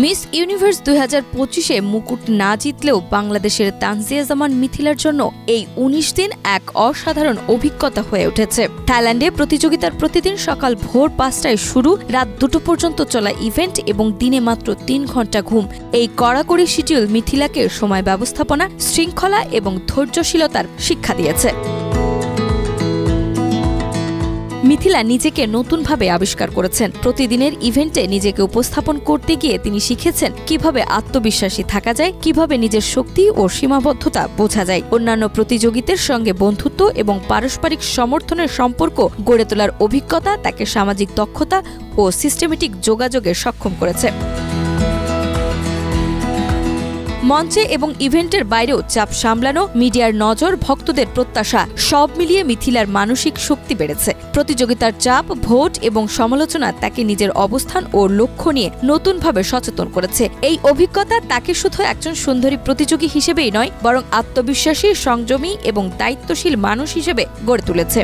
Miss universe 2025-এ মুকুট না জিতলেও বাংলাদেশের তানজিয়া জামান মিথিলার জন্য এই ১৯ দিন এক অসাধারণ অভিজ্ঞতা হয়ে উঠেছে। থাইল্যান্ডে প্রতিযোগিতার প্রতিদিন সকাল ভোর ৫টায় শুরু, রাত ২টো পর্যন্ত চলা ইভেন্ট এবং দিনে মাত্র ৩ ঘণ্টা ঘুম। এই কড়াকড়ি শিডিউল মিথিলাকে সময় ব্যবস্থাপনা, শৃঙ্খলা এবং ধৈর্যশীলতার শিক্ষা দিয়েছে। মিথিলা নিজেকে নতুনভাবে আবিষ্কার করেছেন। প্রতিদিনের ইভেন্টে নিজেকে উপস্থাপন করতে গিয়ে তিনি শিখেছেন কিভাবে আত্মবিশ্বাসী থাকা যায়, কিভাবে নিজের শক্তি ও সীমাবদ্ধতা বোঝা যায়। অন্যান্য প্রতিযোগীদের সঙ্গে বন্ধুত্ব এবং পারস্পরিক সমর্থনের সম্পর্ক গড়ে তোলার অভিজ্ঞতা তাকে সামাজিক দক্ষতা ও সিস্টেমেটিক যোগাযোগে সক্ষম করেছে। মঞ্চে এবং ইভেন্টের বাইরেও চাপ সামলানো, মিডিয়ার নজর, ভক্তদের প্রত্যাশা সব মিলিয়ে মিথিলার মানসিক শক্তি বেড়েছে। প্রতিযোগিতার চাপ, ভোট এবং সমালোচনা তাকে নিজের অবস্থান ও লক্ষ্য নিয়ে নতুনভাবে সচেতন করেছে। এই অভিজ্ঞতা তাকে শুধু একজন সুন্দরী প্রতিযোগী হিসেবেই নয়, বরং আত্মবিশ্বাসী, সংযমী এবং দায়িত্বশীল মানুষ হিসেবে গড়ে তুলেছে।